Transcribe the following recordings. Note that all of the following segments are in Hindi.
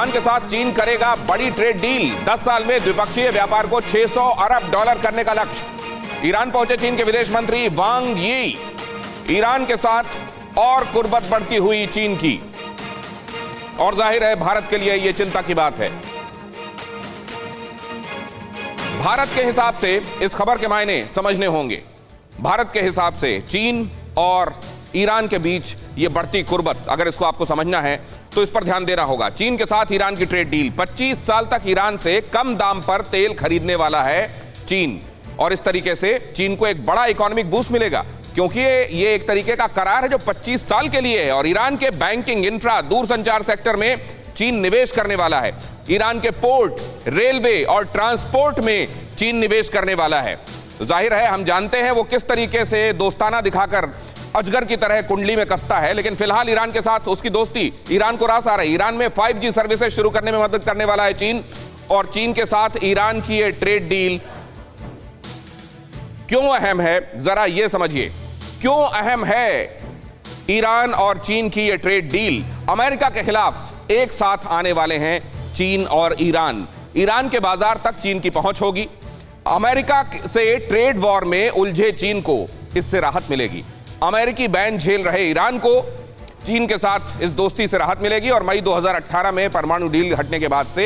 ईरान के साथ चीन करेगा बड़ी ट्रेड डील। 10 साल में द्विपक्षीय व्यापार को $600 अरब करने का लक्ष्य। ईरान पहुंचे चीन के विदेश मंत्री वांग यी। ईरान के साथ और कुर्बत बढ़ती हुई चीन की, और जाहिर है भारत के लिए यह चिंता की बात है। भारत के हिसाब से इस खबर के मायने समझने होंगे। भारत के हिसाब से चीन और ईरान के बीच ये बढ़ती कुर्बत, अगर इसको आपको समझना है तो इस पर ध्यान देना होगा। चीन के साथ ईरान की ट्रेड डील, 25 साल तक ईरान से कम दाम पर तेल खरीदने वाला है चीन, और इस तरीके से चीन को एक बड़ा इकोनॉमिक बूस्ट मिलेगा, क्योंकि ये एक तरीके का करार है जो 25 साल के लिए है। और ईरान के बैंकिंग, इंफ्रा, दूरसंचार सेक्टर में चीन निवेश करने वाला है। ईरान के पोर्ट, रेलवे और ट्रांसपोर्ट में चीन निवेश करने वाला है। जाहिर है हम जानते हैं वो किस तरीके से दोस्ताना दिखाकर अजगर की तरह कुंडली में कसता है, लेकिन फिलहाल ईरान के साथ उसकी दोस्ती ईरान को रास आ रही है। ईरान में 5G सर्विसेज शुरू करने में मदद करने वाला है चीन, और चीन के साथ ईरान की ये ट्रेड डील क्यों अहम है, जरा ये समझिए। क्यों अहम है ईरान और चीन की ये ट्रेड डील? अमेरिका के खिलाफ एक साथ आने वाले हैं चीन और ईरान। ईरान के बाजार तक चीन की पहुंच होगी। अमेरिका से ट्रेड वॉर में उलझे चीन को इससे राहत मिलेगी। अमेरिकी बैन झेल रहे ईरान को चीन के साथ इस दोस्ती से राहत मिलेगी। और मई 2018 में परमाणु डील हटने के बाद से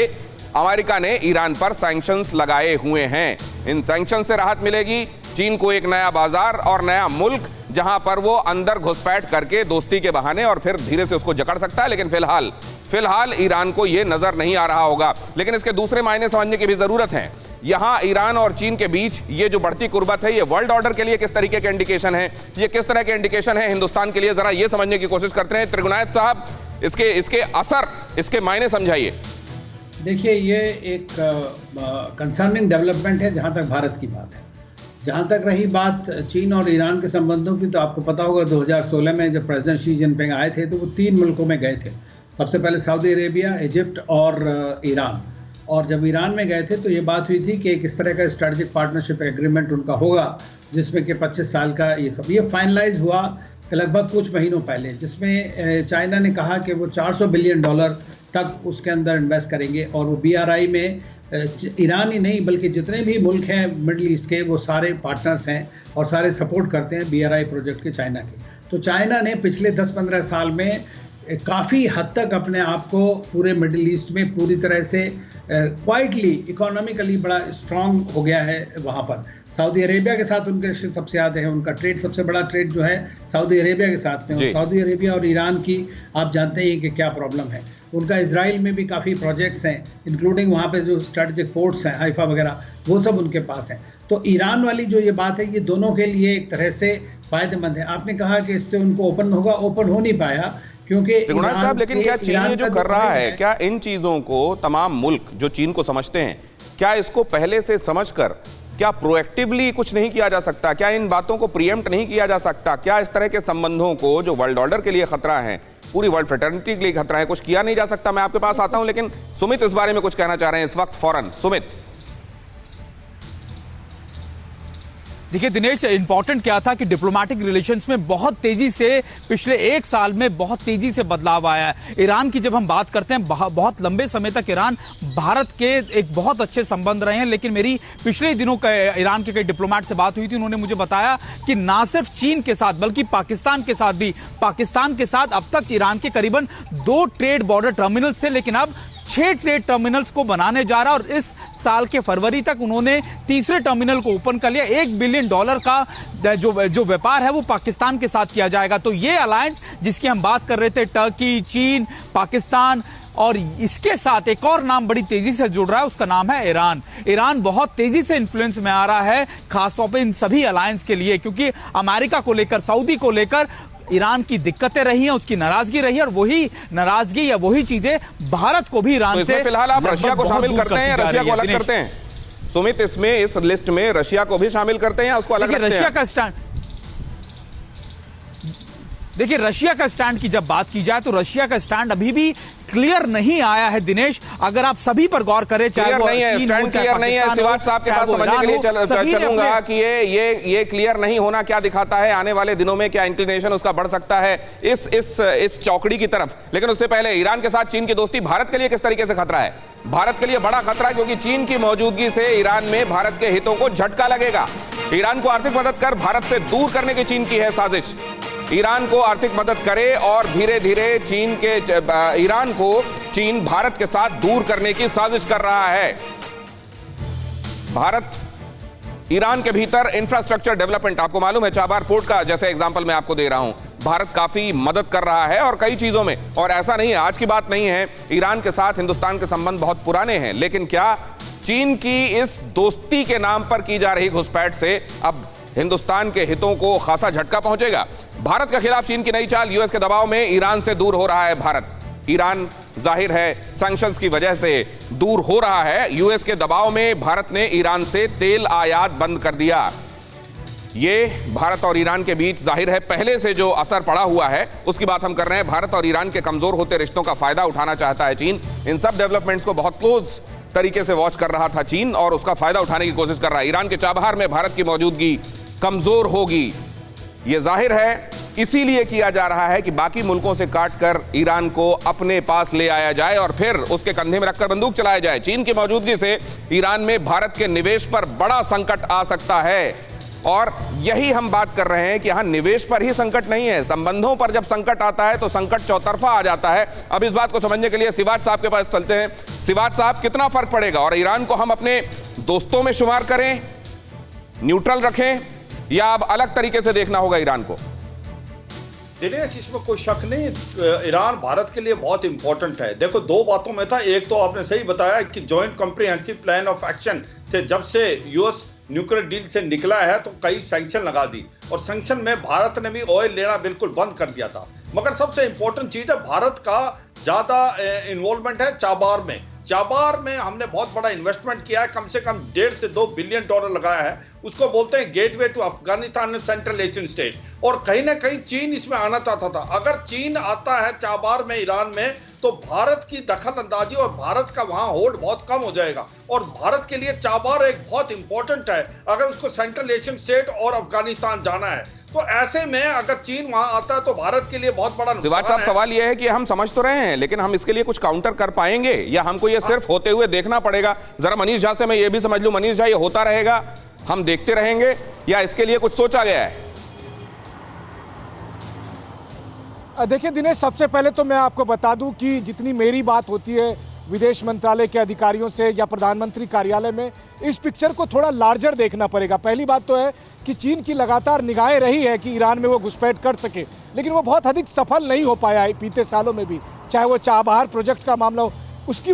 अमेरिका ने ईरान पर सैंक्शंस लगाए हुए हैं। इन सैंक्शन से राहत मिलेगी। चीन को एक नया बाजार और नया मुल्क जहां पर वो अंदर घुसपैठ करके दोस्ती के बहाने और फिर धीरे से उसको जकड़ सकता है। लेकिन फिलहाल ईरान को यह नजर नहीं आ रहा होगा। लेकिन इसके दूसरे मायने समझने की भी जरूरत है। यहां ईरान और चीन के बीच ये जो बढ़ती कुर्बत है, ये वर्ल्ड ऑर्डर के लिए किस तरीके के इंडिकेशन है, ये किस तरह के इंडिकेशन है हिंदुस्तान के लिए, जरा ये समझने की कोशिश करते हैं। त्रिगुणायत साहब, इसके असर, इसके मायने समझाइए। देखिए, ये एक कंसर्निंग डेवलपमेंट है जहां तक भारत की बात है। जहां तक रही बात चीन और ईरान के संबंधों की, तो आपको पता होगा 2016 में जब प्रेसिडेंट शी जिनपिंग आए थे तो वो 3 मुल्कों में गए थे। सबसे पहले सऊदी अरेबिया, इजिप्ट और ईरान। और जब ईरान में गए थे तो ये बात हुई थी कि एक इस तरह का स्ट्रेटेजिक पार्टनरशिप एग्रीमेंट उनका होगा, जिसमें कि 25 साल का ये फाइनलाइज हुआ लगभग कुछ महीनों पहले, जिसमें चाइना ने कहा कि वो $400 बिलियन तक उसके अंदर इन्वेस्ट करेंगे। और वो BRI में ईरान ही नहीं बल्कि जितने भी मुल्क हैं मिडल ईस्ट के, वो सारे पार्टनर्स हैं और सारे सपोर्ट करते हैं BRI प्रोजेक्ट के चाइना के। तो चाइना ने पिछले 10-15 साल में काफ़ी हद तक अपने आप को पूरे मिडिल ईस्ट में पूरी तरह से क्वाइटली इकोनॉमिकली बड़ा स्ट्रॉन्ग हो गया है वहाँ पर। सऊदी अरेबिया के साथ उनके रिश्ते सबसे ज़्यादा हैं। उनका ट्रेड, सबसे बड़ा ट्रेड जो है सऊदी अरेबिया के साथ में। सऊदी अरेबिया और ईरान की आप जानते हैं कि क्या प्रॉब्लम है। उनका इजराइल में भी काफ़ी प्रोजेक्ट्स हैं, इंक्लूडिंग वहाँ पे जो स्ट्रेटेजिक पोर्ट्स हैं हाइफा वगैरह, वो सब उनके पास हैं। तो ईरान वाली जो ये बात है, ये दोनों के लिए एक तरह से फ़ायदेमंद है। आपने कहा कि इससे उनको ओपन होगा, ओपन हो नहीं पाया क्योंकि साहब, लेकिन क्या चीन ये जो कर रहा है, क्या इन चीज़ों को तमाम मुल्क जो चीन को समझते हैं, क्या इसको पहले से समझकर क्या प्रोएक्टिवली कुछ नहीं किया जा सकता? क्या इन बातों को प्रीएम्प्ट नहीं किया जा सकता? क्या इस तरह के संबंधों को जो वर्ल्ड ऑर्डर के लिए खतरा है, पूरी वर्ल्ड फ्रेटर्निटी के लिए खतरा है, कुछ किया नहीं जा सकता? मैं आपके पास आता हूं, लेकिन सुमित इस बारे में कुछ कहना चाह रहे हैं इस वक्त फौरन। सुमित। देखिए दिनेश, इंपॉर्टेंट क्या था कि डिप्लोमेटिक रिलेशंस में बहुत तेजी से पिछले 1 साल में बहुत तेजी से बदलाव आया है। ईरान की जब हम बात करते हैं, बहुत लंबे समय तक ईरान भारत के एक बहुत अच्छे संबंध रहे हैं। लेकिन मेरी पिछले दिनों ईरान के कई डिप्लोमेट से बात हुई थी, उन्होंने मुझे बताया कि ना सिर्फ चीन के साथ बल्कि पाकिस्तान के साथ भी, पाकिस्तान के साथ अब तक ईरान के करीबन 2 ट्रेड बॉर्डर टर्मिनल्स थे, लेकिन अब 6 ट्रेड टर्मिनल्स को बनाने जा रहा है। और इस साल के फरवरी तक उन्होंने तीसरे टर्मिनल को ओपन कर लिया। $1 बिलियन का जो व्यापार है वो पाकिस्तान के साथ किया जाएगा। तो ये अलायंस जिसकी हम बात कर रहे थे, टर्की, चीन, पाकिस्तान, और इसके साथ एक और नाम बड़ी तेजी से जुड़ रहा है, उसका नाम है ईरान। ईरान बहुत तेजी से इन्फ्लुएंस में आ रहा है, खासतौर पर इन सभी अलायंस के लिए, क्योंकि अमेरिका को लेकर, सऊदी को लेकर ईरान की दिक्कतें रही हैं, उसकी नाराजगी रही है, और वही नाराजगी या वही चीजें भारत को भी ईरान से फिलहाल आप रशिया को शामिल करते हैं, रशिया को अलग करते हैं? सुमित, इसमें इस लिस्ट में रशिया को भी शामिल करते हैं या उसको अलग रखते हैं? रशिया का स्टैंड, देखिए रशिया का स्टैंड की जब बात की जाए तो रशिया का स्टैंड अभी भी क्लियर नहीं आया है दिनेश। अगर आप सभी पर गौर करें, क्लियर नहीं है, स्टैंड क्लियर नहीं है। शिवाज साहब के पास समझने के लिए चलूंगा कि ये क्लियर नहीं होना क्या दिखाता है, आने वाले दिनों में क्या इंक्लिनेशन उसका बढ़ सकता है इस चौकड़ी की तरफ। लेकिन उससे पहले ईरान के साथ चीन की दोस्ती भारत के लिए किस तरीके से खतरा है? भारत के लिए बड़ा खतरा है, क्योंकि चीन की मौजूदगी से ईरान में भारत के हितों को झटका लगेगा। ईरान को आर्थिक मदद कर भारत से दूर करने की चीन की है साजिश। ईरान को आर्थिक मदद करे और धीरे धीरे ईरान को चीन भारत के साथ दूर करने की साजिश कर रहा है। भारत ईरान के भीतर इंफ्रास्ट्रक्चर डेवलपमेंट, आपको मालूम है चाबार पोर्ट का जैसे एग्जांपल मैं आपको दे रहा हूं, भारत काफी मदद कर रहा है और कई चीजों में। और ऐसा नहीं है, आज की बात नहीं है, ईरान के साथ हिंदुस्तान के संबंध बहुत पुराने हैं। लेकिन क्या चीन की इस दोस्ती के नाम पर की जा रही घुसपैठ से अब हिंदुस्तान के हितों को खासा झटका पहुंचेगा? भारत के खिलाफ चीन की नई चाल, यूएस के दबाव में ईरान से दूर हो रहा है भारत। ईरान जाहिर है सैंक्शंस की वजह से दूर हो रहा है। यूएस के दबाव में भारत ने ईरान से तेल आयात बंद कर दिया। ये भारत और ईरान के बीच जाहिर है पहले से जो असर पड़ा हुआ है उसकी बात हम कर रहे हैं। भारत और ईरान के कमजोर होते रिश्तों का फायदा उठाना चाहता है चीन। इन सब डेवलपमेंट्स को बहुत क्लोज तरीके से वॉच कर रहा था चीन और उसका फायदा उठाने की कोशिश कर रहा है। ईरान के चाबहार में भारत की मौजूदगी कमजोर होगी, यह जाहिर है। इसीलिए किया जा रहा है कि बाकी मुल्कों से काटकर ईरान को अपने पास ले आया जाए और फिर उसके कंधे में रखकर बंदूक चलाया जाए। चीन की मौजूदगी से ईरान में भारत के निवेश पर बड़ा संकट आ सकता है और यही हम बात कर रहे हैं कि यहां निवेश पर ही संकट नहीं है, संबंधों पर जब संकट आता है तो संकट चौतरफा आ जाता है। अब इस बात को समझने के लिए शिवाज साहब के पास चलते हैं। शिवाज साहब, कितना फर्क पड़ेगा और ईरान को हम अपने दोस्तों में शुमार करें, न्यूट्रल रखें, या अब अलग तरीके से देखना होगा ईरान को? दिनेश, इसमें कोई शक नहीं, ईरान भारत के लिए बहुत इंपॉर्टेंट है। देखो, दो बातों में था, एक तो आपने सही बताया कि joint comprehensive plan of action से जब से यूएस न्यूक्लियर डील से निकला है तो कई सैंक्शन लगा दी और सैंक्शन में भारत ने भी ऑयल लेना बिल्कुल बंद कर दिया था। मगर सबसे इंपॉर्टेंट चीज है, भारत का ज्यादा इन्वॉल्वमेंट है चाबार में। चाबार में हमने बहुत बड़ा इन्वेस्टमेंट किया है, कम से कम 1.5 से 2 बिलियन डॉलर लगाया है। उसको बोलते हैं gateway to Afghanistan and Central Asian state. और कहीं ना कहीं चीन इसमें आना चाहता था। अगर चीन आता है चाबार में, ईरान में, तो भारत की दखल अंदाजी और भारत का वहां होल्ड बहुत कम हो जाएगा। और भारत के लिए चाबार एक बहुत इंपॉर्टेंट है अगर उसको सेंट्रल एशियन स्टेट और अफगानिस्तान जाना है। तो ऐसे में अगर चीन वहां आता है तो भारत के लिए बहुत बड़ा नुकसान है। साहब, सवाल यह है कि हम समझ तो रहे हैं लेकिन हम इसके लिए कुछ काउंटर कर पाएंगे या हमको ये सिर्फ होते हुए देखना पड़ेगा? जरा मनीष झा से मैं ये भी समझ लूं, मनीष झा, ये होता रहेगा, हम देखते रहेंगे या इसके लिए कुछ सोचा गया है? देखिए दिनेश, सबसे पहले तो मैं आपको बता दूं कि जितनी मेरी बात होती है विदेश मंत्रालय के अधिकारियों से या प्रधानमंत्री कार्यालय में, इस पिक्चर को थोड़ा लार्जर देखना पड़ेगा। पहली बात तो है कि चीन की लगातार निगाहें रही है कि ईरान में वो घुसपैठ कर सके, लेकिन वो बहुत अधिक सफल नहीं हो पाया है बीते सालों में भी, चाहे वो चाबहार प्रोजेक्ट का मामला हो। उसकी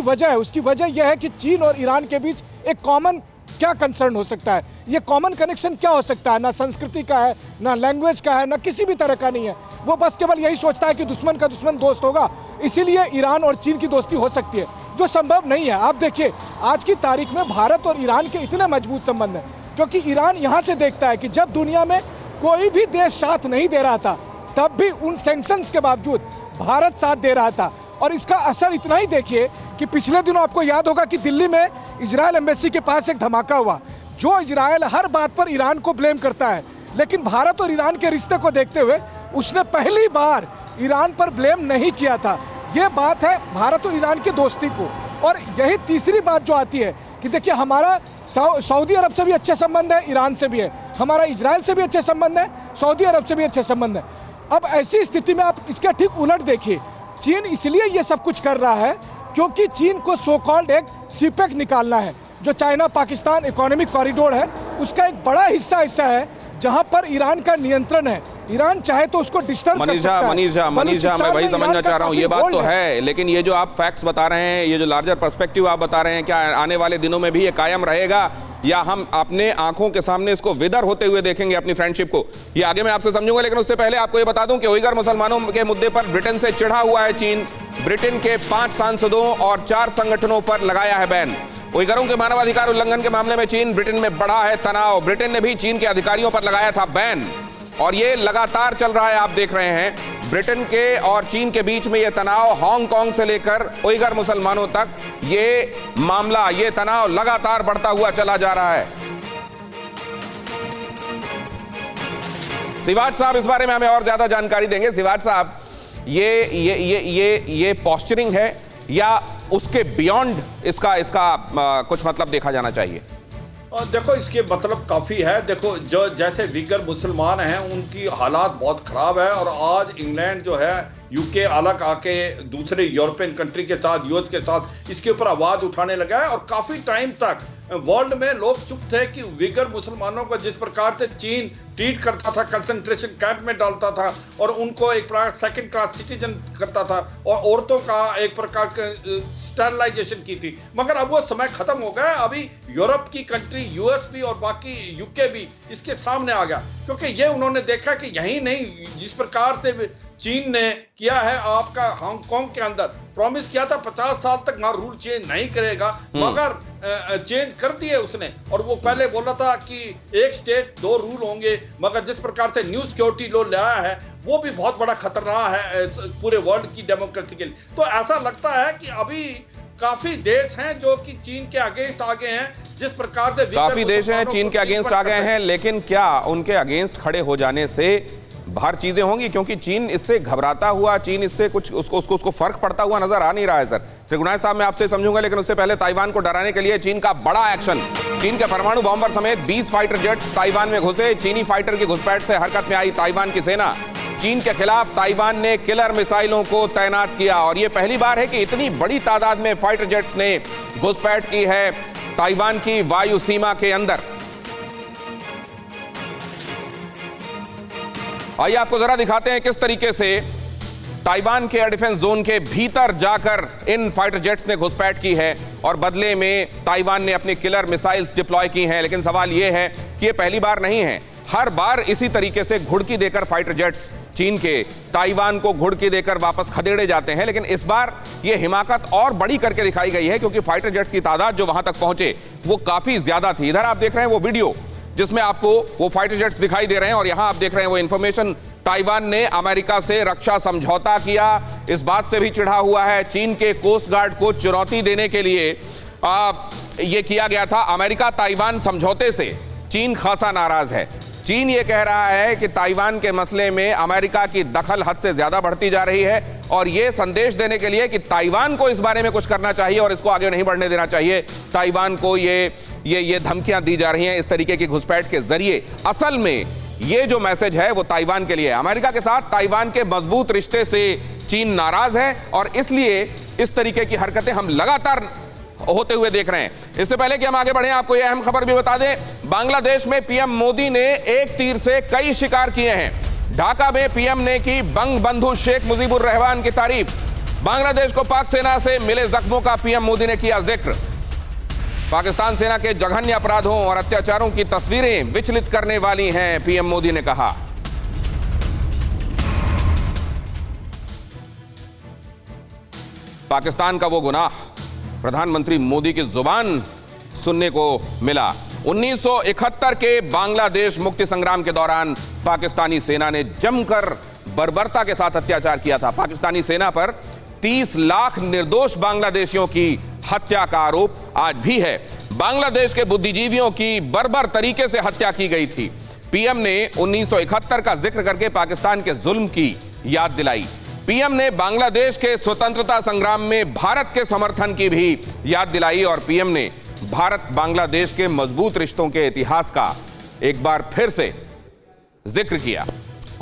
वजह यह है कि चीन और ईरान के बीच एक कॉमन क्या कंसर्न हो सकता है, ये कॉमन कनेक्शन क्या हो सकता है? ना संस्कृति का है, ना लैंग्वेज का है, ना किसी भी तरह का नहीं है। वो बस केवल यही सोचता है कि दुश्मन का दुश्मन दोस्त होगा, इसीलिए ईरान और चीन की दोस्ती हो सकती है, जो संभव नहीं है। आप देखिए, आज की तारीख में भारत और ईरान के इतने मजबूत संबंध हैं, क्योंकि ईरान यहाँ से देखता है कि जब दुनिया में कोई भी देश साथ नहीं दे रहा था, तब भी उन सैंक्शंस के बावजूद भारत साथ दे रहा था। और इसका असर इतना ही देखिए कि पिछले दिनों आपको याद होगा कि दिल्ली में इजरायल एम्बेसी के पास एक धमाका हुआ, जो इजरायल हर बात पर ईरान को ब्लेम करता है, लेकिन भारत और ईरान के रिश्ते को देखते हुए उसने पहली बार ईरान पर ब्लेम नहीं किया था। ये बात है भारत और ईरान की दोस्ती को। और यही तीसरी बात जो आती है कि देखिए, हमारा सऊदी अरब से भी अच्छे संबंध है, ईरान से भी है, हमारा इजरायल से भी अच्छे संबंध है, सऊदी अरब से भी अच्छे संबंध है। अब ऐसी स्थिति में आप इसके ठीक उलट देखिए, चीन इसलिए ये सब कुछ कर रहा है क्योंकि चीन को सो कॉल्ड एक सीपेक निकालना है, जो चाइना पाकिस्तान इकोनॉमिक कॉरिडोर है, उसका एक बड़ा हिस्सा है जहां पर ईरान का नियंत्रण है। ईरान चाहे तो उसको डिस्टर्ब कर सकता है। मनीष झा, मैं वही समझना चाह रहा हूं, ये बात तो है, लेकिन ये जो आप फैक्ट्स बता रहे हैं, ये जो लार्जर पर्सपेक्टिव आप बता रहे हैं, क्या आने वाले दिनों में भी ये कायम रहेगा या हम अपने आंखों के सामने इसको विदर होते हुए देखेंगे अपनी फ्रेंडशिप को? ये आगे मैं आपसे समझूंगा, लेकिन उससे पहले आपको ये बता दूं कि उइगर मुसलमानों के मुद्दे पर ब्रिटेन से चिढ़ा हुआ है चीन। ब्रिटेन के 5 सांसदों और 4 संगठनों पर लगाया है बैन। उइगरों के मानवाधिकार उल्लंघन के मामले में चीन ब्रिटेन में बढ़ा है तनाव। ब्रिटेन ने भी चीन के अधिकारियों पर लगाया था बैन। और ये लगातार चल रहा है। आप देख रहे हैं ब्रिटेन के और चीन के बीच में ये तनाव, हांगकांग से लेकर उइगर मुसलमानों तक ये मामला, ये तनाव लगातार बढ़ता हुआ चला जा रहा है। सिवाज साहब इस बारे में हमें और ज्यादा जानकारी देंगे। सिवाज साहब, ये पोस्चरिंग है या उसके बियॉन्ड इसका कुछ मतलब देखा जाना चाहिए? देखो, इसके मतलब काफ़ी है। देखो, जो जैसे विगर मुसलमान हैं उनकी हालात बहुत ख़राब है, और आज इंग्लैंड जो है यूके अलग आके दूसरे यूरोपियन कंट्री के साथ, यूएस के साथ इसके ऊपर आवाज़ उठाने लगा है। और काफ़ी टाइम तक वर्ल्ड में लोग चुप थे कि विगर मुसलमानों को जिस प्रकार से चीन ट्रीट करता था, कंसंट्रेशन कैंप में डालता था और उनको एक प्रकार सेकंड क्लास सिटीजन करता था, और औरतों का एक प्रकार का स्टरलाइजेशन की थी। मगर अब वो समय खत्म हो गया। अभी यूरोप की कंट्री, यूएस भी और बाकी यूके भी इसके सामने आ गया, क्योंकि ये उन्होंने देखा कि यही नहीं, जिस प्रकार से चीन ने किया है आपका हांगकांग के अंदर, प्रॉमिस किया था 50 साल तक ना रूल चेंज नहीं करेगा, मगर चेंज कर दिए उसने। और वो पहले बोला था कि एक स्टेट दो रूल होंगे, मगर जिस प्रकार से न्यू सिक्योरिटी लॉ लाया है वो भी बहुत बड़ा खतरा है पूरे वर्ल्ड की डेमोक्रेसी के लिए। तो ऐसा लगता है कि अभी काफी देश हैं जो कि चीन के अगेंस्ट आ गए हैं, जिस प्रकार से काफी देश हैं चीन के अगेंस्ट आ गए हैं। लेकिन क्या उनके अगेंस्ट खड़े हो जाने से बाहर चीजें होंगी? क्योंकि चीन इससे घबराता हुआ, चीन इससे कुछ उसको फर्क पड़ता हुआ नजर आ नहीं रहा है। सर त्रिगुणाय साहब, मैं आपसे समझूंगा, लेकिन उससे पहले ताइवान को डराने के लिए चीन का बड़ा एक्शन। चीन के परमाणु बॉम्बर समेत 20 फाइटर जेट्स ताइवान में घुसे। चीनी फाइटर की घुसपैठ से हरकत में आई ताइवान की सेना। चीन के खिलाफ ताइवान ने किलर मिसाइलों को तैनात किया, और यह पहली बार है कि इतनी बड़ी तादाद में फाइटर जेट्स ने घुसपैठ की है ताइवान की वायु सीमा के अंदर। आइए आपको जरा दिखाते हैं किस तरीके से ताइवान के एयर डिफेंस जोन के भीतर जाकर इन फाइटर जेट्स ने घुसपैठ की है, और बदले में ताइवान ने अपनी किलर मिसाइल्स डिप्लॉय की हैं। लेकिन सवाल यह है कि यह पहली बार नहीं है, हर बार इसी तरीके से घुड़की देकर फाइटर जेट्स चीन के ताइवान को घुड़की देकर वापस खदेड़े जाते हैं। लेकिन इस बार यह हिमाकत और बड़ी करके दिखाई गई है, क्योंकि फाइटर जेट्स की तादाद जो वहां तक पहुंचे वो काफी ज्यादा थी। इधर आप देख रहे हैं वो वीडियो जिसमें आपको वो फाइटर जेट्स दिखाई दे रहे हैं, और यहां आप देख रहे हैं वो इंफॉर्मेशन। ताइवान ने अमेरिका से रक्षा समझौता किया, इस बात से भी चिढ़ा हुआ है। चीन के कोस्ट गार्ड को चुनौती देने के लिए यह किया गया था। अमेरिका ताइवान समझौते से चीन खासा नाराज है। चीन ये कह रहा है कि ताइवान के मसले में अमेरिका की दखल हद से ज्यादा बढ़ती जा रही है, और यह संदेश देने के लिए कि ताइवान को इस बारे में कुछ करना चाहिए और इसको आगे नहीं बढ़ने देना चाहिए। ताइवान को ये धमकियां दी जा रही हैं इस तरीके की घुसपैठ के जरिए। असल में ये जो मैसेज है वो ताइवान के लिए है। अमेरिका के साथ ताइवान के मजबूत रिश्ते से चीन नाराज है, और इसलिए इस तरीके की हरकतें हम लगातार होते हुए देख रहे हैं। इससे पहले कि हम आगे बढ़ें, आपको यह अहम खबर भी बता दें, बांग्लादेश में पीएम मोदी ने एक तीर से कई शिकार किए हैं। ढाका में पीएम ने की बंग बंधु शेख मुजीबुर रहमान की तारीफ। बांग्लादेश को पाक सेना से मिले जख्मों का पीएम मोदी ने किया जिक्र। पाकिस्तान सेना के जघन्य अपराधों और अत्याचारों की तस्वीरें विचलित करने वाली हैं, पीएम मोदी ने कहा। पाकिस्तान का वो गुनाह प्रधानमंत्री मोदी की जुबान सुनने को मिला। 1971 के बांग्लादेश मुक्ति संग्राम के दौरान पाकिस्तानी सेना ने जमकर बर्बरता के साथ अत्याचार किया था। पाकिस्तानी सेना पर 30 लाख निर्दोष बांग्लादेशियों की हत्या का आरोप आज भी है। बांग्लादेश के बुद्धिजीवियों की बर्बर तरीके से हत्या की गई थी। पीएम ने 1971 का जिक्र करके पाकिस्तान के जुल्म की याद दिलाई। पीएम ने बांग्लादेश के स्वतंत्रता संग्राम में भारत के समर्थन की भी याद दिलाई, और पीएम ने भारत बांग्लादेश के मजबूत रिश्तों के इतिहास का एक बार फिर से जिक्र किया।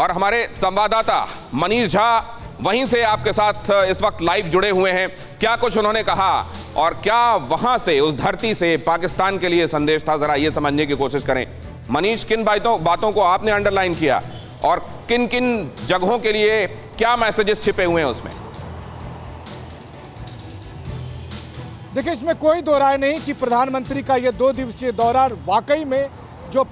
और हमारे संवाददाता मनीष झा वहीं से आपके साथ इस वक्त लाइव जुड़े हुए हैं। क्या कुछ उन्होंने कहा और क्या वहां से, उस धरती से पाकिस्तान के लिए संदेश था, जरा ये समझने की कोशिश करें। मनीष, किन बातों को आपने अंडरलाइन किया और किन किन जगहों के लिए क्या मैसेजेस छिपे हुए हैं उसमें? देखिए, इसमें कोई दो राय नहीं कि प्रधानमंत्री का ये 2 दिवसीय दौरा वाकई में जो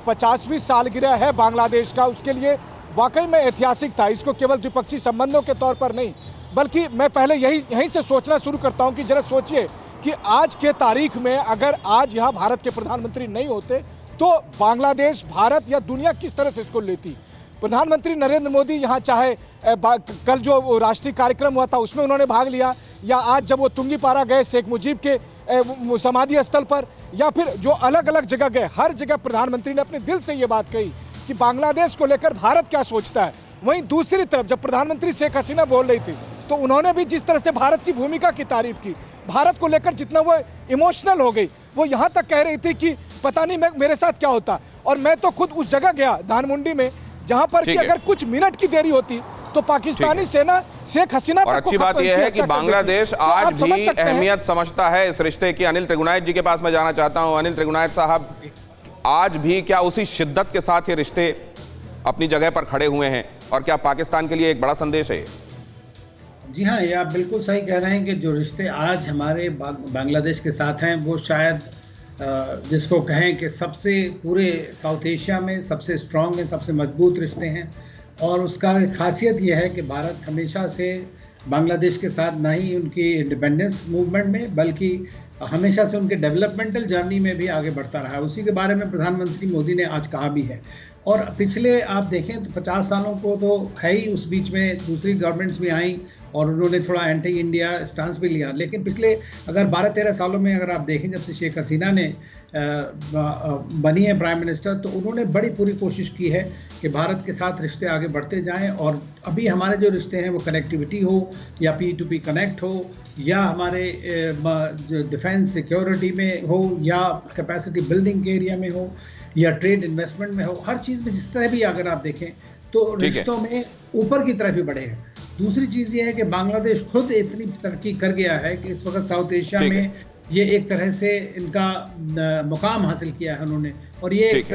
50वीं सालगिरह है बांग्लादेश का, उसके लिए वाकई में ऐतिहासिक था। इसको केवल द्विपक्षीय संबंधों के तौर पर नहीं, बल्कि मैं पहले यहीं से सोचना शुरू करता हूं कि जरा सोचिए कि आज के तारीख में अगर आज यहाँ भारत के प्रधानमंत्री नहीं होते तो बांग्लादेश, भारत या दुनिया किस तरह से इसको लेती। प्रधानमंत्री नरेंद्र मोदी यहाँ चाहे कल जो राष्ट्रीय कार्यक्रम हुआ था उसमें उन्होंने भाग लिया, या आज जब वो तुंगीपारा गए शेख मुजीब के समाधि स्थल पर, या फिर जो अलग अलग जगह गए, हर जगह प्रधानमंत्री ने अपने दिल से ये बात कही कि बांग्लादेश को लेकर भारत क्या सोचता है। वहीं दूसरी तरफ जब प्रधानमंत्री शेख हसीना बोल रही थी तो उन्होंने भी जिस तरह से भारत की भूमिका की तारीफ की, भारत को लेकर जितना वो इमोशनल हो गई, वो यहाँ तक कह रही थी कि पता नहीं मेरे साथ क्या होता। और मैं तो खुद उस जगह गया धानमुंडी में जहां पर कि अगर कुछ मिनट की देरी होती तो पाकिस्तानी सेना शेख हसीना और अच्छी बात यह है कि बांग्लादेश आज भी अहमियत समझता है इस रिश्ते की। अनिल त्रिगुणायत जी के पास मैं जाना चाहता हूं। अनिल त्रिगुणायत साहब, आज भी क्या उसी शिद्दत के साथ ये रिश्ते अपनी जगह पर खड़े हुए हैं, और क्या पाकिस्तान के लिए एक बड़ा संदेश है? जी हाँ, ये आप बिल्कुल सही कह रहे हैं कि जो रिश्ते आज हमारे बांग्लादेश के साथ हैं वो शायद जिसको कहें कि सबसे पूरे साउथ एशिया में सबसे स्ट्रॉन्ग हैं, सबसे मजबूत रिश्ते हैं। और उसका खासियत यह है कि भारत हमेशा से बांग्लादेश के साथ ना ही उनकी इंडिपेंडेंस मूवमेंट में बल्कि हमेशा से उनके डेवलपमेंटल जर्नी में भी आगे बढ़ता रहा है। उसी के बारे में प्रधानमंत्री मोदी ने आज कहा भी है। और पिछले आप देखें तो 50 सालों को तो है ही, उस बीच में दूसरी गवर्नमेंट्स भी आई और उन्होंने थोड़ा एंटी इंडिया स्टांस भी लिया। लेकिन पिछले अगर 12-13 सालों में अगर आप देखें, जब से शेख हसीना ने बनी है प्राइम मिनिस्टर, तो उन्होंने बड़ी पूरी कोशिश की है कि भारत के साथ रिश्ते आगे बढ़ते जाएं। और अभी हमारे जो रिश्ते हैं वो कनेक्टिविटी हो या P2P कनेक्ट हो या हमारे डिफेंस सिक्योरिटी में हो या कैपेसिटी बिल्डिंग के एरिया में हो या ट्रेड इन्वेस्टमेंट में हो, हर चीज़ में जिस तरह भी अगर आप देखें तो रिश्तों में ऊपर की तरफ भी बढ़े हैं। दूसरी चीज़ ये है कि बांग्लादेश खुद इतनी तरक्की कर गया है कि इस वक्त साउथ एशिया में ये एक तरह से इनका मुकाम हासिल किया है उन्होंने, और ये एक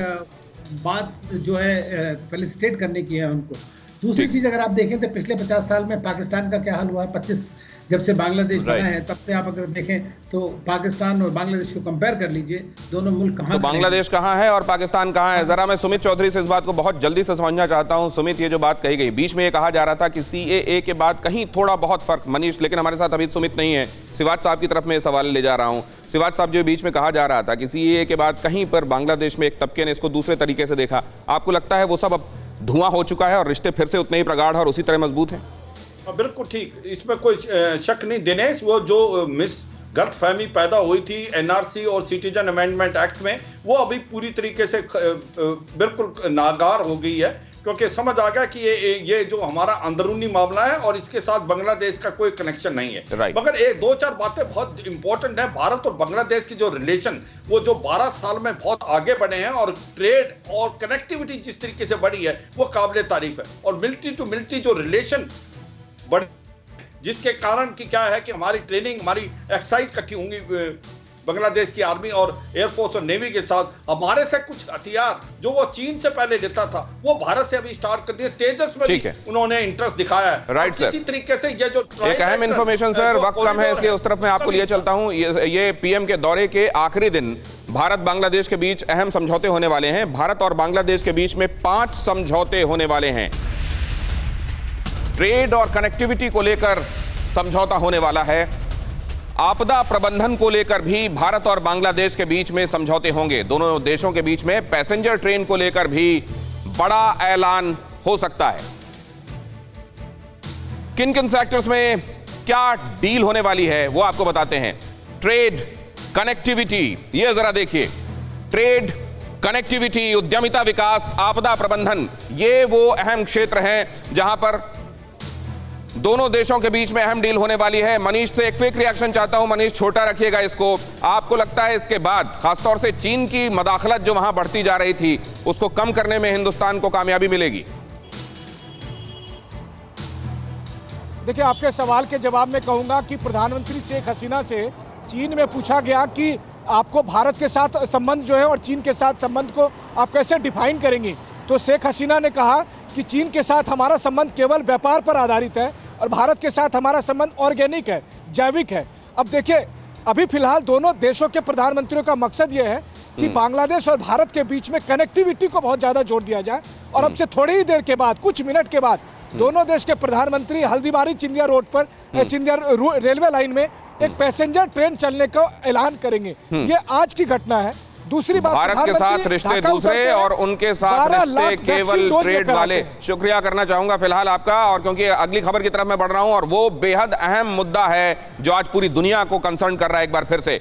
बात जो है फेलिसिटेट करने की है उनको। दूसरी चीज़ अगर आप देखें तो पिछले 50 साल में पाकिस्तान का क्या हाल हुआ है, 25 जब से बांग्लादेश बना है तब से आप अगर देखें तो पाकिस्तान और बांग्लादेश को कंपेयर कर लीजिए, दोनों मुल्क कहाँ, तो बांग्लादेश कहाँ है और पाकिस्तान कहाँ है? जरा मैं सुमित चौधरी से इस बात को बहुत जल्दी से समझना चाहता हूं। सुमित, ये जो बात कही गई, बीच में ये कहा जा रहा था कि CAA के बाद कहीं थोड़ा बहुत फर्क, मनीष, लेकिन हमारे साथ अभी सुमित नहीं है, सिवाज साहब की तरफ में सवाल ले जा रहा हूं। सिवाज साहब, जो बीच में कहा जा रहा था कि CAA के बाद कहीं पर बांग्लादेश में एक तबके ने इसको दूसरे तरीके से देखा, आपको लगता है वो सब अब धुआं हो चुका है और रिश्ते फिर से उतने ही प्रगाढ़ और उसी तरह मजबूत हैं? बिल्कुल ठीक, इसमें कोई शक नहीं दिनेश। वो जो गलतफहमी पैदा हुई थी NRC और सिटीजन अमेंडमेंट एक्ट में, वो अभी पूरी तरीके से बिल्कुल नागार हो गई है, क्योंकि समझ आ गया कि ये जो हमारा अंदरूनी मामला है और इसके साथ बांग्लादेश का कोई कनेक्शन नहीं है। मगर एक 2-4 बातें बहुत इंपॉर्टेंट है। भारत और बांग्लादेश की जो रिलेशन, वो जो 12 साल में बहुत आगे बढ़े हैं और ट्रेड और कनेक्टिविटी जिस तरीके से बढ़ी है वो काबिल तारीफ है। और मिलिट्री टू मिलिट्री जो रिलेशन बढ़, जिसके कारण कि क्या है कि हमारी ट्रेनिंग, हमारी एक्सरसाइज इकट्ठी होंगी बांग्लादेश की आर्मी और एयरफोर्स और नेवी के साथ। हमारे से कुछ हथियार जो वो चीन से पहले लेता था वो भारत से अभी स्टार्ट कर दिए। तेजस में भी उन्होंने इंटरेस्ट दिखाया है। राइट सर, इसी तरीके से ये जो एक अहम इंफॉर्मेशन सर, वक्त कम है इसलिए उस तरफ मैं आपको लिए चलता हूं। ये PM के दौरे के आखिरी दिन भारत बांग्लादेश के बीच अहम समझौते होने वाले हैं। भारत और बांग्लादेश के बीच में 5 समझौते होने वाले हैं। ट्रेड और कनेक्टिविटी को लेकर समझौता होने वाला है। आपदा प्रबंधन को लेकर भी भारत और बांग्लादेश के बीच में समझौते होंगे। दोनों देशों के बीच में पैसेंजर ट्रेन को लेकर भी बड़ा ऐलान हो सकता है। किन किन सेक्टर्स में क्या डील होने वाली है वो आपको बताते हैं। ट्रेड, कनेक्टिविटी, ये जरा देखिए, ट्रेड, कनेक्टिविटी, उद्यमिता विकास, आपदा प्रबंधन, ये वो अहम क्षेत्र हैं जहां पर दोनों देशों के बीच में अहम डील होने वाली है। मनीष से एक क्विक रिएक्शन चाहता हूं। मनीष, छोटा रखिएगा इसको। आपको लगता है इसके बाद खासतौर से चीन की मदाखलत जो वहां बढ़ती जा रही थी, उसको कम करने में हिंदुस्तान को कामयाबी मिलेगी? देखिए, आपके सवाल के जवाब में कहूंगा कि प्रधानमंत्री शेख हसीना से चीन में पूछा गया कि आपको भारत के साथ संबंध जो है और चीन के साथ संबंध को आप कैसे डिफाइन करेंगी, तो शेख हसीना ने कहा कि चीन के साथ हमारा संबंध केवल व्यापार पर आधारित है और भारत के साथ हमारा संबंध ऑर्गेनिक है, जैविक है। अब देखिए, अभी फिलहाल दोनों देशों के प्रधानमंत्रियों का मकसद ये है कि बांग्लादेश और भारत के बीच में कनेक्टिविटी को बहुत ज़्यादा जोर दिया जाए। और अब से थोड़ी ही देर के बाद, कुछ मिनट के बाद, दोनों देश के प्रधानमंत्री हल्दीबारी चिंदिया रोड पर, चिंदिया रेलवे लाइन में एक पैसेंजर ट्रेन चलने का ऐलान करेंगे। ये आज की घटना है। दूसरी बात, भारत के साथ रिश्ते दूसरे और उनके साथ रिश्ते केवल ट्रेड वाले। शुक्रिया करना चाहूंगा फिलहाल आपका, और क्योंकि अगली खबर की तरफ मैं बढ़ रहा हूं और वो बेहद अहम मुद्दा है जो आज पूरी दुनिया को कंसर्न कर रहा है एक बार फिर से।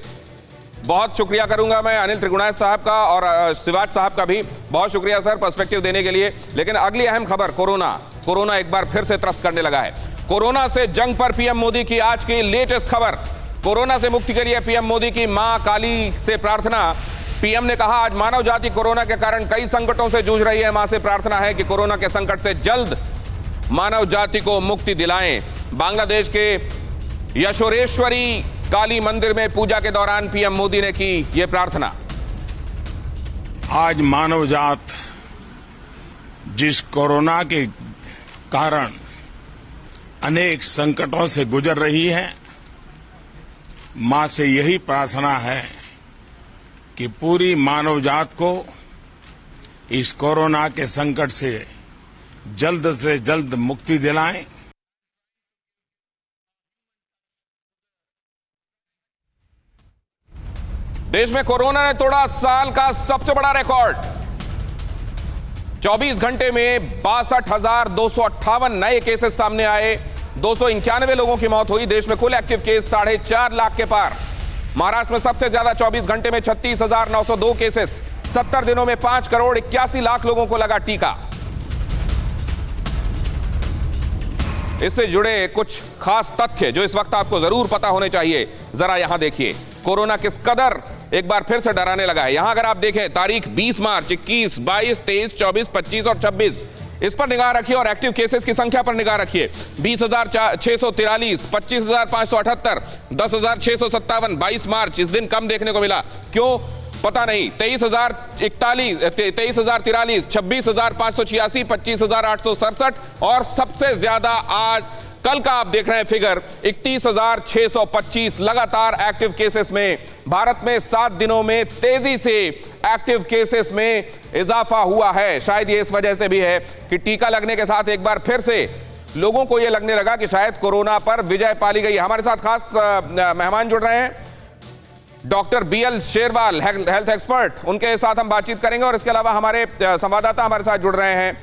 बहुत शुक्रिया करूंगा मैं अनिल त्रिगुणायत साहब का और शिवाज साहब का भी। बहुत शुक्रिया सर पर्सपेक्टिव देने के लिए। लेकिन अगली अहम खबर, कोरोना एक बार फिर से त्रस्त करने लगा है। कोरोना से जंग पर पीएम मोदी की आज की लेटेस्ट खबर। कोरोना से मुक्ति के लिए पीएम मोदी की मां काली से प्रार्थना। पीएम ने कहा आज मानव जाति कोरोना के कारण कई संकटों से जूझ रही है, मां से प्रार्थना है कि कोरोना के संकट से जल्द मानव जाति को मुक्ति दिलाएं। बांग्लादेश के यशोरेश्वरी काली मंदिर में पूजा के दौरान पीएम मोदी ने की यह प्रार्थना। आज मानव जात जिस कोरोना के कारण अनेक संकटों से गुजर रही है, मां से यही प्रार्थना है कि पूरी मानव जात को इस कोरोना के संकट से जल्द मुक्ति दिलाएं। देश में कोरोना ने तोड़ा साल का सबसे बड़ा रिकॉर्ड। 24 घंटे में 62,258 नए केसेस सामने आए। 291 लोगों की मौत हुई। देश में कुल एक्टिव केस 4.5 लाख के पार। महाराष्ट्र में सबसे ज्यादा 24 घंटे में 36,902 केसेस। 70 दिनों में 5 करोड़ 81 लाख लोगों को लगा टीका। इससे जुड़े कुछ खास तथ्य जो इस वक्त आपको जरूर पता होने चाहिए, जरा यहां देखिए। कोरोना किस कदर एक बार फिर से डराने लगा है। यहां अगर आप देखें तारीख 20 मार्च, 21, 22, 23, 24, 25 और 26, इस पर निगाह रखिए और एक्टिव केसेस की संख्या पर निगाह रखिए। 20,643, 25,578, 10,657। 22 मार्च इस दिन कम देखने को मिला, क्यों पता नहीं। 23,043, 26,586, 25,867 और सबसे ज्यादा आज कल का आप देख रहे हैं फिगर 31,625 लगातार एक्टिव केसेस में। भारत में 7 दिनों में तेजी से एक्टिव केसेस में इजाफा हुआ है। शायद ये इस वजह से भी है कि टीका लगने के साथ एक बार फिर से लोगों को यह लगने लगा कि शायद कोरोना पर विजय पा ली गई है। हमारे साथ खास मेहमान जुड़ रहे हैं, doctor BL Sherwal, health expert, उनके साथ हम बातचीत करेंगे। और इसके अलावा हमारे संवाददाता हमारे साथ जुड़ रहे हैं,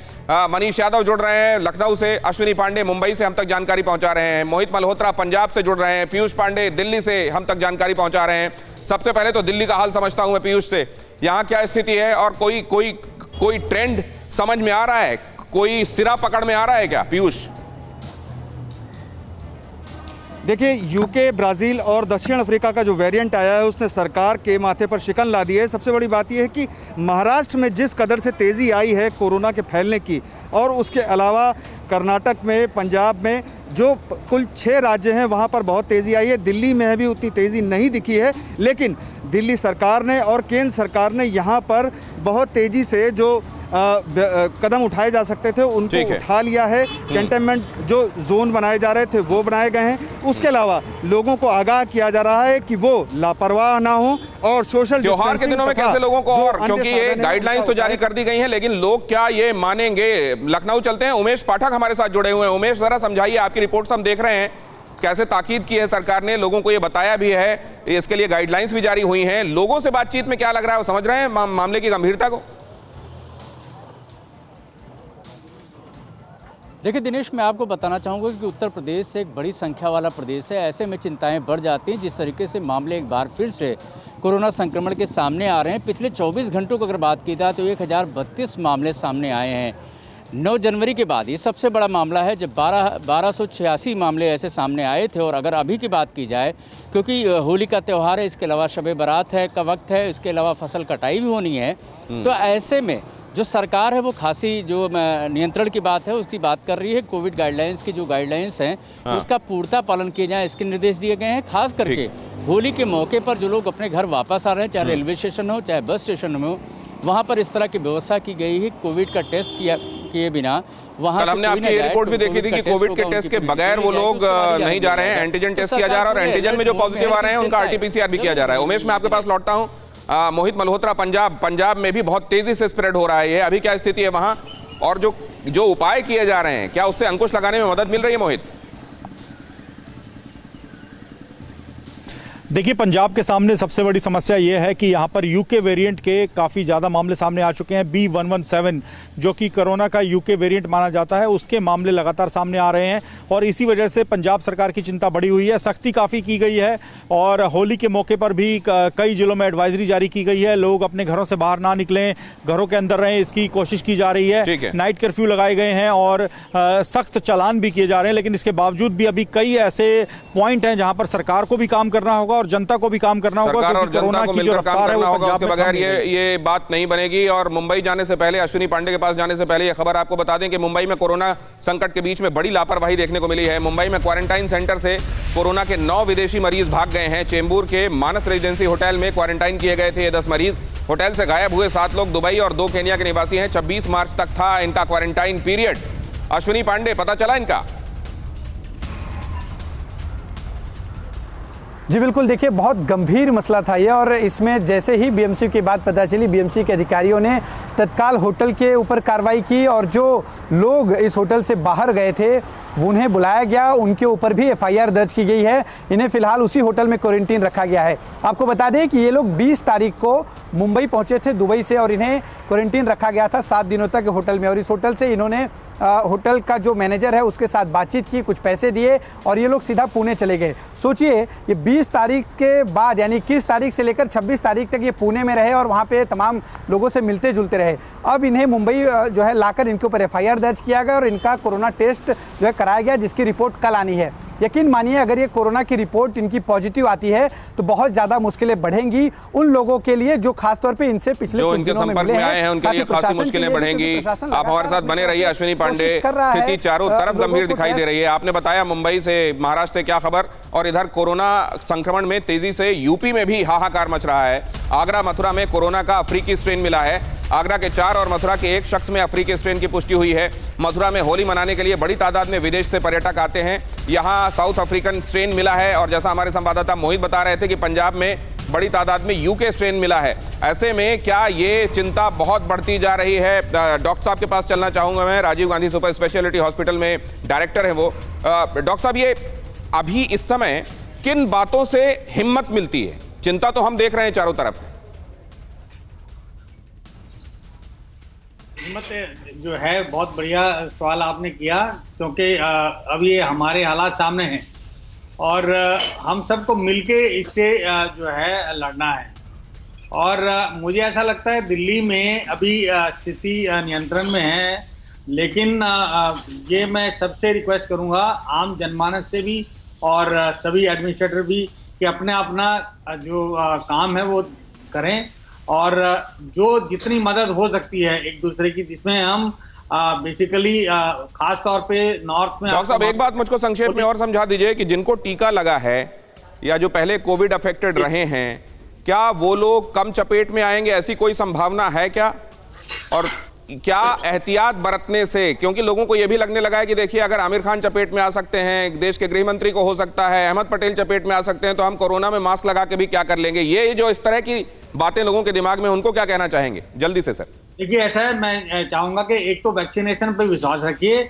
मनीष यादव जुड़ रहे हैं लखनऊ से, अश्विनी पांडे मुंबई से हम तक जानकारी पहुंचा रहे हैं, मोहित मल्होत्रा पंजाब से जुड़ रहे हैं, पीयूष पांडे दिल्ली से हम तक जानकारी पहुंचा रहे हैं। सबसे पहले तो दिल्ली का हाल समझता हूं मैं पीयूष से, यहां क्या स्थिति है और कोई ट्रेंड समझ में आ रहा है, कोई सिरा पकड़ में आ रहा है क्या पीयूष? देखिए, यूके, ब्राज़ील और दक्षिण अफ्रीका का जो वेरिएंट आया है उसने सरकार के माथे पर शिकन ला दी है। सबसे बड़ी बात यह है कि महाराष्ट्र में जिस कदर से तेज़ी आई है कोरोना के फैलने की, और उसके अलावा कर्नाटक में, पंजाब में, जो कुल 6 राज्य हैं वहाँ पर बहुत तेज़ी आई है। दिल्ली में भी उतनी तेज़ी नहीं दिखी है, लेकिन दिल्ली सरकार ने और केंद्र सरकार ने यहाँ पर बहुत तेज़ी से जो कदम उठाए जा सकते थे उनको उठा लिया है। कंटेनमेंट जो जोन बनाए जा रहे थे वो बनाए गए हैं। उसके अलावा लोगों को आगाह किया जा रहा है कि वो लापरवाह ना हो और सोशल त्योहार के दिनों में कैसे लोगों को, और क्योंकि ये गाइडलाइंस तो जारी कर दी गई हैं, लेकिन लोग क्या ये मानेंगे? लखनऊ चलते हैं, उमेश पाठक हमारे साथ जुड़े हुए हैं। उमेश, जरा समझाइए, आपकी रिपोर्ट्स हम देख रहे हैं, कैसे ताकीद की है सरकार ने, लोगों को ये बताया भी है, इसके लिए गाइडलाइंस भी जारी हुई हैं। लोगों से बातचीत में क्या लग रहा है, वो समझ रहे हैं मामले की गंभीरता को? देखिए दिनेश, मैं आपको बताना चाहूँगा कि उत्तर प्रदेश एक बड़ी संख्या वाला प्रदेश है। ऐसे में चिंताएं बढ़ जाती हैं। जिस तरीके से मामले एक बार फिर से कोरोना संक्रमण के सामने आ रहे हैं, पिछले 24 घंटों की अगर बात की जाए तो 1032 मामले सामने आए हैं। 9 जनवरी के बाद ये सबसे बड़ा मामला है जब 1286 मामले ऐसे सामने आए थे। और अगर अभी की बात की जाए, क्योंकि होली का त्यौहार है, इसके अलावा शब बारात है का वक्त है, इसके अलावा फसल कटाई भी होनी है, तो ऐसे में जो सरकार है वो खासी जो नियंत्रण की बात है उसकी बात कर रही है। कोविड गाइडलाइंस की जो गाइडलाइंस हैं उसका पूर्णतः पालन किए जाए, इसके निर्देश दिए गए हैं। खास करके होली के मौके पर जो लोग अपने घर वापस आ रहे हैं, चाहे रेलवे स्टेशन हो चाहे बस स्टेशन में हो, वहाँ पर इस तरह की व्यवस्था की गई है। कोविड का टेस्ट किए बिना वहाँ हमने आपकी रिपोर्ट भी देखी थी कि कोविड के टेस्ट के बगैर वो लोग नहीं जा रहे हैं, एंटीजन टेस्ट किया जा रहा है और एंटीजन में जो पॉजिटिव आ रहे हैं उनका RT-PCR भी किया जा रहा है। उमेश, मैं आपके पास लौटता हूँ। मोहित मल्होत्रा, पंजाब में भी बहुत तेजी से स्प्रेड हो रहा है ये, अभी क्या स्थिति है वहां और जो उपाय किए जा रहे हैं, क्या उससे अंकुश लगाने में मदद मिल रही है मोहित? देखिए, पंजाब के सामने सबसे बड़ी समस्या ये है कि यहाँ पर यूके वेरिएंट के काफ़ी ज़्यादा मामले सामने आ चुके हैं। B117 जो कि कोरोना का यूके वेरिएंट माना जाता है, उसके मामले लगातार सामने आ रहे हैं और इसी वजह से पंजाब सरकार की चिंता बढ़ी हुई है। सख्ती काफ़ी की गई है और होली के मौके पर भी कई जिलों में एडवाइजरी जारी की गई है। लोग अपने घरों से बाहर ना निकलें, घरों के अंदर रहें, इसकी कोशिश की जा रही है। नाइट कर्फ्यू लगाए गए हैं और सख्त चालान भी किए जा रहे हैं, लेकिन इसके बावजूद भी अभी कई ऐसे पॉइंट हैं जहां पर सरकार को भी काम करना होगा और जनता को भी काम करना होगा। सरकार और जनता को मिलकर काम करना होगा, उसके बगैर ये बात नहीं बनेगी। और मुंबई जाने से पहले, अश्विनी पांडे के पास जाने से पहले ये खबर आपको बता दें कि मुंबई में कोरोना संकट के बीच में बड़ी लापरवाही देखने को मिली है। मुंबई में क्वारंटाइन सेंटर से कोरोना के 9 विदेशी मरीज भाग गए हैं। चेंबूर के मानस रेजिडेंसी होटल में क्वारंटाइन किए गए थे ये 10 मरीज। होटल से गायब हुए 7 लोग दुबई और 2 केन्या के निवासी हैं। 26 मार्च तक था इनका क्वारंटाइन पीरियड। अश्विनी पांडे, पता चला इनका? जी बिल्कुल, देखिए बहुत गंभीर मसला था ये और इसमें जैसे ही बीएमसी की बात पता चली, बीएमसी के अधिकारियों ने तत्काल होटल के ऊपर कार्रवाई की और जो लोग इस होटल से बाहर गए थे उन्हें बुलाया गया, उनके ऊपर भी एफआईआर दर्ज की गई है। इन्हें फिलहाल उसी होटल में क्वारंटीन रखा गया है। आपको बता दें कि ये लोग 20 तारीख को मुंबई पहुंचे थे दुबई से और इन्हें क्वारंटीन रखा गया था 7 दिनों तक होटल में। और इस होटल से इन्होंने होटल का जो मैनेजर है उसके साथ बातचीत की, कुछ पैसे दिए और ये लोग सीधा पुणे चले गए। सोचिए, ये 20 तारीख के बाद यानी 21 तारीख से लेकर 26 तारीख तक ये पुणे में रहे और वहाँ पे तमाम लोगों से मिलते जुलते रहे। अब इन्हें मुंबई जो है लाकर इनके ऊपर एफआईआर दर्ज किया गया और इनका कोरोना टेस्ट जो है कराया गया, जिसकी रिपोर्ट कल आनी है। यकीन मानिए, अगर ये कोरोना की रिपोर्ट इनकी पॉजिटिव आती है तो बहुत ज़्यादा मुश्किलें बढ़ेंगी उन लोगों के लिए जो खासतौर पे इनसे पिछले जो इनके संपर्क में आए हैं उनके लिए खासी मुश्किलें बढ़ेंगी। आप हमारे साथ बने रहिए अश्विनी पांडे। स्थिति चारों तरफ गंभीर दिखाई दे रही है। आपने बताया मुंबई से, महाराष्ट्र से क्या खबर, और इधर कोरोना संक्रमण में तेजी से यूपी में भी हाहाकार मच रहा है। आगरा मथुरा में कोरोना का अफ्रीकी स्ट्रेन मिला है। आगरा के 4 और मथुरा के 1 शख्स में अफ्रीकी स्ट्रेन की पुष्टि हुई है। मथुरा में होली मनाने के लिए बड़ी तादाद में विदेश से पर्यटक आते हैं। यहां साउथ अफ्रीकन स्ट्रेन मिला है और जैसा हमारे संवाददाता मोहित बता रहे थे कि पंजाब में बड़ी तादाद में यूके स्ट्रेन मिला है। ऐसे में क्या ये चिंता बहुत बढ़ती जा रही है? डॉक्टर साहब के पास चलना चाहूंगा मैं। Rajiv Gandhi super speciality hospital में डायरेक्टर हैं वो। डॉक्टर साहब, ये अभी इस समय किन बातों से हिम्मत मिलती है? चिंता तो हम देख रहे हैं चारों तरफ। हिम्मत जो है, बहुत बढ़िया सवाल आपने किया, क्योंकि अब ये हमारे हालात सामने हैं और हम सबको मिलके इससे जो है लड़ना है। और मुझे ऐसा लगता है दिल्ली में अभी स्थिति नियंत्रण में है, लेकिन ये मैं सबसे रिक्वेस्ट करूंगा, आम जनमानस से भी और सभी एडमिनिस्ट्रेटर भी, कि अपने अपना जो काम है वो करें और जो जितनी मदद हो सकती है एक दूसरे की, जिसमें हम बेसिकली खास तौर पे नॉर्थ में। डॉक्टर साहब, एक बात मुझको संक्षेप में और समझा दीजिए कि जिनको टीका लगा है या जो पहले कोविड अफेक्टेड रहे हैं, क्या वो लोग कम चपेट में आएंगे? ऐसी कोई संभावना है क्या? और क्या एहतियात बरतने से, क्योंकि लोगों को यह भी लगने लगा है कि देखिए, अगर आमिर खान चपेट में आ सकते हैं, देश के गृह मंत्री को हो सकता है, अहमद पटेल चपेट में आ सकते हैं, तो हम कोरोना में मास्क लगा के भी क्या कर लेंगे? ये जो इस तरह की बातें लोगों के दिमाग में, उनको क्या कहना चाहेंगे जल्दी से? सर देखिए, ऐसा है, मैं चाहूंगा कि एक तो वैक्सीनेशन पर विश्वास रखिए।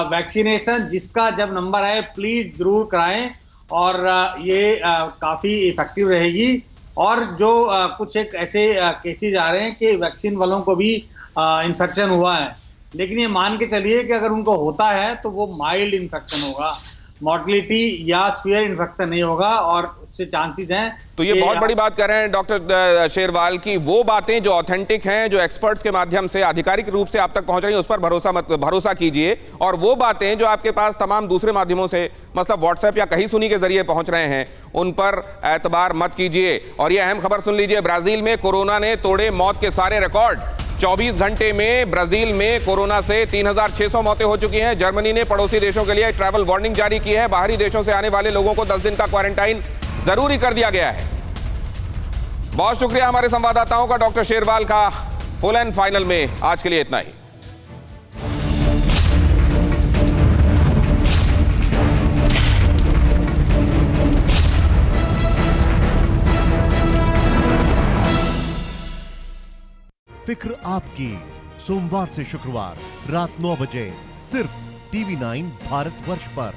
वैक्सीनेशन जिसका जब नंबर आए प्लीज जरूर कराएं और ये काफी इफेक्टिव रहेगी। और जो कुछ एक ऐसे केसेज आ रहे हैं कि वैक्सीन वालों को भी इन्फेक्शन हुआ है, लेकिन ये मान के चलिए कि अगर उनको होता है तो वो माइल्ड इन्फेक्शन होगा, मॉर्टलिटी या स्पीयर इन्फेक्शन नहीं होगा और उससे चांसेस हैं। तो ये बहुत बड़ी बात कर रहे हैं डॉक्टर शेरवाल की, वो बातें जो ऑथेंटिक हैं, जो एक्सपर्ट्स के माध्यम से आधिकारिक रूप से आप तक पहुंच रही हैं, उस पर भरोसा कीजिए। और वो बातें जो आपके पास तमाम दूसरे माध्यमों से, मतलब व्हाट्सएप या कहीं सुनी के जरिए पहुंच रहे हैं, उन पर एतबार मत कीजिए। और ये अहम खबर सुन लीजिए, ब्राजील में कोरोना ने तोड़े मौत के सारे रिकॉर्ड। 24 घंटे में ब्राजील में कोरोना से 3600 मौतें हो चुकी हैं। जर्मनी ने पड़ोसी देशों के लिए ट्रैवल वार्निंग जारी की है। बाहरी देशों से आने वाले लोगों को 10 दिन का क्वारंटाइन जरूरी कर दिया गया है। बहुत शुक्रिया हमारे संवाददाताओं का, डॉक्टर शेरवाल का। फुल एंड फाइनल में आज के लिए इतना ही। फिक्र आपकी, सोमवार से शुक्रवार रात 9 बजे सिर्फ TV9 भारतवर्ष पर।